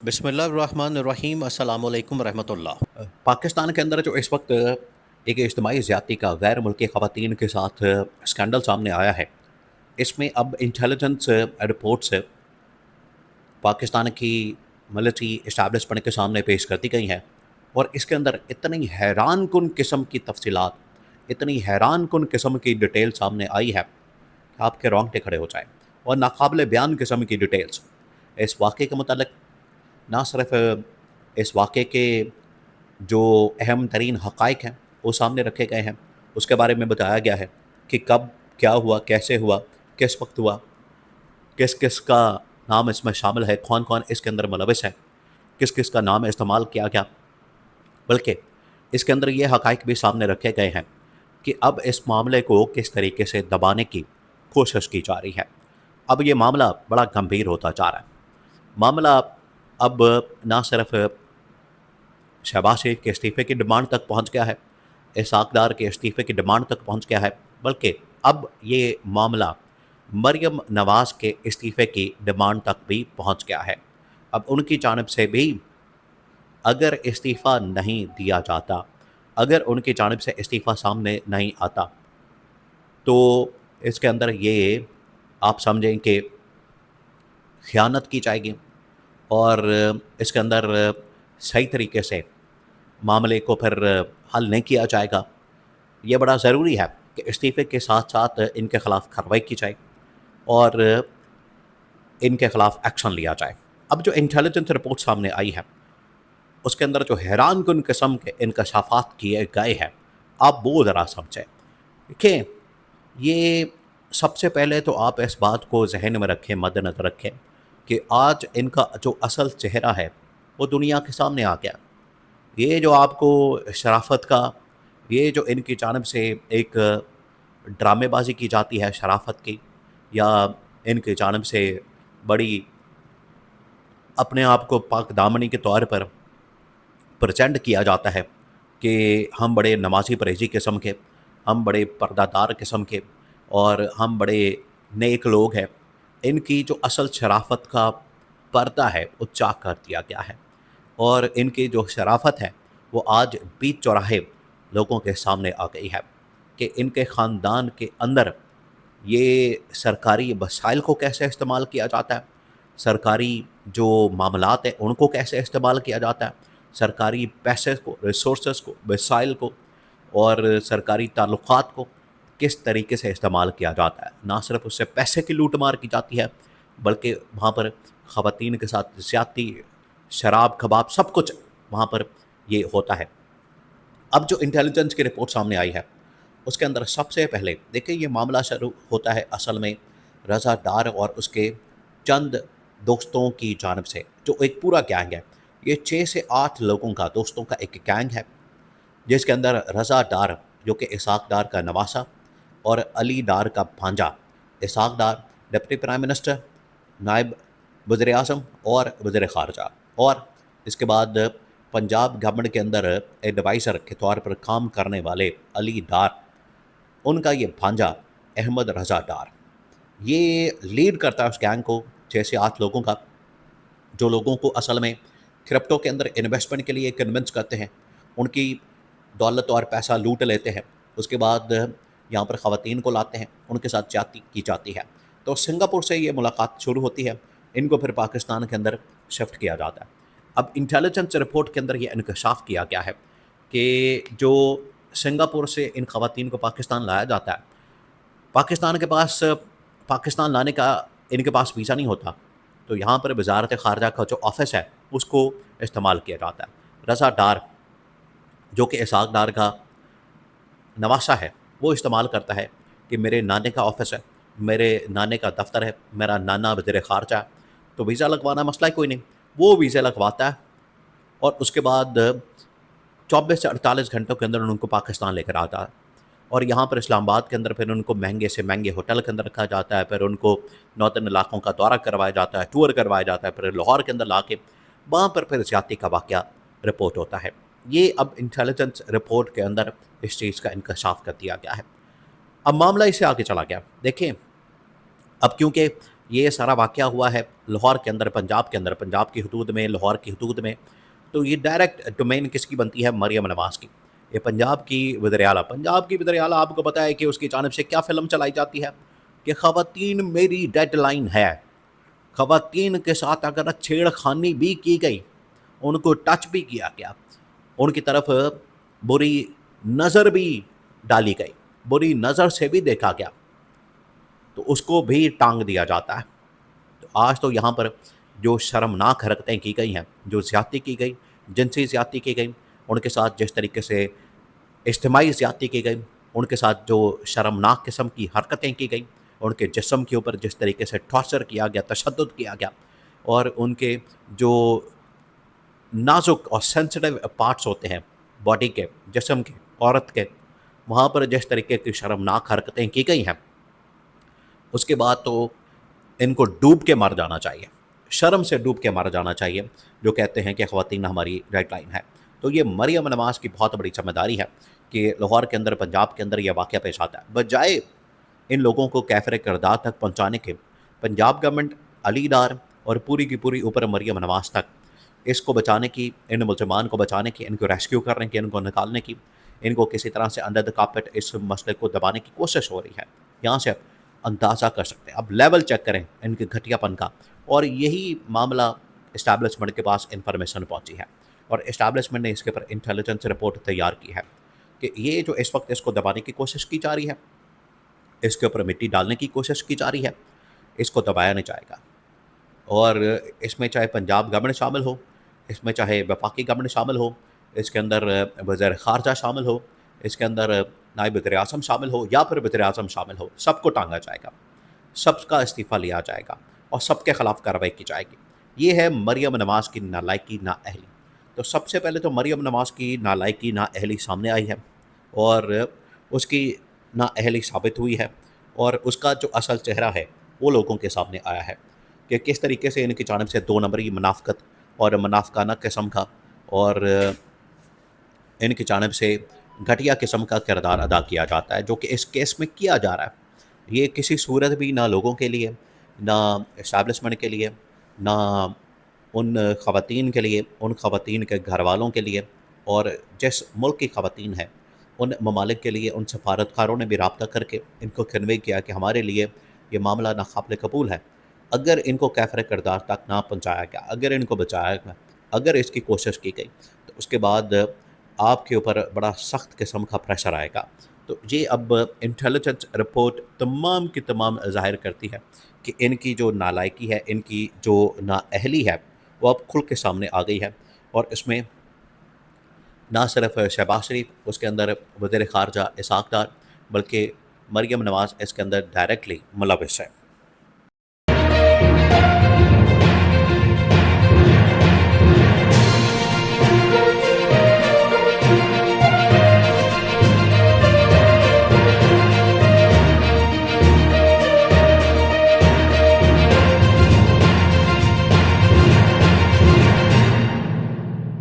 بسم اللہ الرحمن الرحیم، السلام علیکم ورحمۃ اللہ۔ پاکستان کے اندر جو اس وقت ایک اجتماعی زیادتی کا غیر ملکی خواتین کے ساتھ اسکینڈل سامنے آیا ہے، اس میں اب انٹیلیجنس رپورٹس پاکستان کی ملٹری اسٹیبلشمنٹ کے سامنے پیش کر دی گئی ہیں، اور اس کے اندر اتنی حیران کن قسم کی تفصیلات، اتنی حیران کن قسم کی ڈیٹیل سامنے آئی ہے کہ آپ کے رونگٹے کھڑے ہو جائیں، اور ناقابل بیان قسم کی ڈیٹیلز اس واقعے کے متعلق، نہ صرف اس واقعے کے جو اہم ترین حقائق ہیں وہ سامنے رکھے گئے ہیں، اس کے بارے میں بتایا گیا ہے کہ کب کیا ہوا، کیسے ہوا، کس وقت ہوا، کس کس کا نام اس میں شامل ہے، کون کون اس کے اندر ملوث ہے، کس کس کا نام استعمال کیا گیا، بلکہ اس کے اندر یہ حقائق بھی سامنے رکھے گئے ہیں کہ اب اس معاملے کو کس طریقے سے دبانے کی کوشش کی جا رہی ہے۔ اب یہ معاملہ بڑا گمبھیر ہوتا جا رہا ہے۔ معاملہ اب نہ صرف شہباز شریف کے استعفے کی ڈیمانڈ تک پہنچ گیا ہے، اسحاق ڈار کے استعفے کی ڈیمانڈ تک پہنچ گیا ہے، بلکہ اب یہ معاملہ مریم نواز کے استعفے کی ڈیمانڈ تک بھی پہنچ گیا ہے۔ اب ان کی جانب سے بھی اگر استعفیٰ نہیں دیا جاتا، اگر ان کی جانب سے استعفیٰ سامنے نہیں آتا، تو اس کے اندر یہ آپ سمجھیں کہ خیانت کی جائے گی، اور اس کے اندر صحیح طریقے سے معاملے کو پھر حل نہیں کیا جائے گا۔ یہ بڑا ضروری ہے کہ استعفے کے ساتھ ساتھ ان کے خلاف کارروائی کی جائے اور ان کے خلاف ایکشن لیا جائے۔ اب جو انٹیلیجنس رپورٹ سامنے آئی ہے، اس کے اندر جو حیران کن قسم کے انکشافات کیے گئے ہیں، آپ وہ ذرا سمجھیں۔ دیکھیں، یہ سب سے پہلے تو آپ اس بات کو ذہن میں رکھیں، مد نظر رکھیں کہ آج ان کا جو اصل چہرہ ہے وہ دنیا کے سامنے آ گیا۔ یہ جو آپ کو شرافت کا، یہ جو ان کی جانب سے ایک ڈرامے بازی کی جاتی ہے شرافت کی، یا ان کی جانب سے بڑی اپنے آپ کو پاک دامنی کے طور پر پرچینڈ کیا جاتا ہے کہ ہم بڑے نمازی پرہیزی قسم کے، ہم بڑے پردہ دار قسم کے، اور ہم بڑے نیک لوگ ہیں، ان کی جو اصل شرافت کا پردہ ہے وہ چاک کر دیا گیا ہے، اور ان کی جو شرافت ہے وہ آج بیچ چوراہے لوگوں کے سامنے آ گئی ہے کہ ان کے خاندان کے اندر یہ سرکاری وسائل کو کیسے استعمال کیا جاتا ہے، سرکاری جو معاملات ہیں ان کو کیسے استعمال کیا جاتا ہے، سرکاری پیسے کو، ریسورسز کو، وسائل کو، اور سرکاری تعلقات کو کس طریقے سے استعمال کیا جاتا ہے۔ نہ صرف اس سے پیسے کی لوٹ مار کی جاتی ہے، بلکہ وہاں پر خواتین کے ساتھ زیادتی، شراب، کباب، سب کچھ وہاں پر یہ ہوتا ہے۔ اب جو انٹیلیجنس کی رپورٹ سامنے آئی ہے، اس کے اندر سب سے پہلے دیکھیں، یہ معاملہ شروع ہوتا ہے اصل میں رضا ڈار اور اس کے چند دوستوں کی جانب سے، جو ایک پورا گینگ ہے۔ یہ 6 سے 8 لوگوں کا، دوستوں کا ایک گینگ ہے، جس کے اندر رضا ڈار جو کہ اسحاق ڈار کا نواسہ، اور علی ڈار کا بھانجا۔ Ishaq Dar deputy prime minister, نائب وزیر اعظم اور وزیر خارجہ، اور اس کے بعد پنجاب گورنمنٹ کے اندر ایڈوائزر کے طور پر کام کرنے والے علی ڈار، ان کا یہ بھانجا احمد رضا ڈار، یہ لیڈ کرتا ہے اس گینگ کو، 6 سے 8 لوگوں کا، جو لوگوں کو اصل میں کرپٹو کے اندر انویسٹمنٹ کے لیے کنونس کرتے ہیں، ان کی دولت اور پیسہ لوٹ لیتے ہیں، اس کے بعد یہاں پر خواتین کو لاتے ہیں، ان کے ساتھ جاتی کی جاتی ہے۔ تو سنگاپور سے یہ ملاقات شروع ہوتی ہے، ان کو پھر پاکستان کے اندر شفٹ کیا جاتا ہے۔ اب انٹیلیجنس رپورٹ کے اندر یہ انکشاف کیا گیا ہے کہ جو سنگاپور سے ان خواتین کو پاکستان لایا جاتا ہے، پاکستان کے پاس، پاکستان لانے کا ان کے پاس ویزا نہیں ہوتا، تو یہاں پر وزارت خارجہ کا جو آفس ہے اس کو استعمال کیا جاتا ہے۔ رضا ڈار جو کہ اسحاق ڈار کا نواسہ ہے، وہ استعمال کرتا ہے کہ میرے نانے کا آفس ہے، میرے نانے کا دفتر ہے، میرا نانا وزیر خارجہ ہے، تو ویزا لگوانا مسئلہ کوئی نہیں، وہ ویزا لگواتا ہے، اور اس کے بعد 24 سے 48 گھنٹوں کے اندر ان کو پاکستان لے کر آتا ہے، اور یہاں پر اسلام آباد کے اندر پھر ان کو مہنگے سے مہنگے ہوٹل کے اندر رکھا جاتا ہے، پھر ان کو نوتن علاقوں کا دورہ کروایا جاتا ہے، ٹور کروایا جاتا ہے، پھر لاہور کے اندر لا کے وہاں پر پھر زیادتی کا واقعہ رپورٹ ہوتا ہے۔ یہ اب انٹیلیجنس رپورٹ کے اندر اس چیز کا انکشاف کر دیا گیا ہے۔ اب معاملہ اس سے آگے چلا گیا۔ دیکھیں، اب کیونکہ یہ سارا واقعہ ہوا ہے لاہور کے اندر، پنجاب کی حدود میں، لاہور کی حدود میں. تو یہ ڈائریکٹ ڈومین کس کی بنتی ہے؟ مریم نواز کی. یہ پنجاب کی وزیر اعلیٰ، آپ کو پتہ ہے کہ اس کی جانب سے کیا فلم چلائی جاتی ہے کہ خواتین میری ڈیڈ لائن ہے. خواتین کے ساتھ اگر چھیڑ خانی بھی کی گئی، ان کو ٹچ بھی کیا گیا، ان کی طرف بری نظر بھی ڈالی گئی، بری نظر سے بھی دیکھا گیا، تو اس کو بھی ٹانگ دیا جاتا ہے. تو آج تو یہاں پر جو شرمناک حرکتیں کی گئی ہیں، جو زیادتی کی گئی، جنسی زیادتی کی گئی، ان کے ساتھ جس طریقے سے اجتماعی زیادتی کی گئی، ان کے ساتھ جو شرمناک قسم کی حرکتیں کی گئیں، ان کے جسم کے اوپر جس طریقے سے ٹارچر کیا گیا، تشدد کیا گیا، اور ان کے جو نازک اور سینسٹیو پارٹس ہوتے ہیں باڈی کے، جسم کے، عورت کے، وہاں پر جس طریقے کی شرمناک حرکتیں کی گئی ہیں، اس کے بعد تو ان کو ڈوب کے مر جانا چاہیے، شرم سے ڈوب کے مر جانا چاہیے، جو کہتے ہیں کہ خواتین ہماری ریڈ لائن ہے. تو یہ مریم نواز کی بہت بڑی ذمہ داری ہے کہ لاہور کے اندر، پنجاب کے اندر یہ واقعہ پیش آتا ہے. بجائے ان لوگوں کو کیفر کردار تک پہنچانے کے، پنجاب گورنمنٹ علی ڈار اور پوری کی پوری اوپر مریم نواز تک، اس کو بچانے کی، ان ملزمان کو بچانے کی، ان کو ریسکیو کرنے کی، ان کو نکالنے کی، ان کو کسی طرح سے انڈر دا کارپٹ اس مسئلے کو دبانے کی کوشش ہو رہی ہے. یہاں سے اندازہ کر سکتے ہیں، اب لیول چیک کریں ان کے گھٹیا پن کا. اور یہی معاملہ اسٹیبلشمنٹ کے پاس انفارمیشن پہنچی ہے، اور اسٹیبلشمنٹ نے اس کے اوپر انٹیلیجنس رپورٹ تیار کی ہے کہ یہ جو اس وقت اس کو دبانے کی کوشش کی جا رہی ہے، اس کے اوپر مٹی ڈالنے کی کوشش کی جا رہی ہے، اس کو دبایا نہیں جائے گا. اور اس میں چاہے پنجاب گورنمنٹ شامل ہو، اس میں چاہے وفاقی گورنمنٹ شامل ہو، اس کے اندر وزیر خارجہ شامل ہو، اس کے اندر نائب وزیر اعظم شامل ہو، یا پھر وزیر اعظم شامل ہو، سب کو ٹانگا جائے گا، سب کا استعفیٰ لیا جائے گا، اور سب کے خلاف کارروائی کی جائے گی. یہ ہے مریم نواز کی نالائکی، نااہلی. تو سب سے پہلے تو مریم نواز کی نالائکی، نااہلی سامنے آئی ہے، اور اس کی نااہلی ثابت ہوئی ہے، اور اس کا جو اصل چہرہ ہے وہ لوگوں کے سامنے آیا ہے کہ کس طریقے سے ان کی جانب سے دو نمبری منافقت اور منافقانہ قسم کا، اور ان کی جانب سے گھٹیا قسم کا کردار ادا کیا جاتا ہے، جو کہ اس کیس میں کیا جا رہا ہے. یہ کسی صورت بھی نہ لوگوں کے لیے، نہ اسٹیبلشمنٹ کے لیے، نہ ان خواتین کے لیے، ان خواتین کے گھر والوں کے لیے، اور جس ملک کی خواتین ہیں ان ممالک کے لیے، ان سفارتکاروں نے بھی رابطہ کر کے ان کو کنوے کیا کہ ہمارے لیے یہ معاملہ ناقابل قبول ہے. اگر ان کو کیفر کردار تک نہ پہنچایا گیا، اگر ان کو بچایا گیا، اگر اس کی کوشش کی گئی، تو اس کے بعد آپ کے اوپر بڑا سخت قسم کا پریشر آئے گا. تو یہ اب انٹیلیجنس رپورٹ تمام کی تمام ظاہر کرتی ہے کہ ان کی جو نالائکی ہے، ان کی جو نااہلی ہے، وہ اب کھل کے سامنے آ گئی ہے. اور اس میں نہ صرف شہباز شریف اس کے اندر وزیر خارجہ اسحاق ڈار، بلکہ مریم نواز اس کے اندر ڈائریکٹلی ملوث ہے.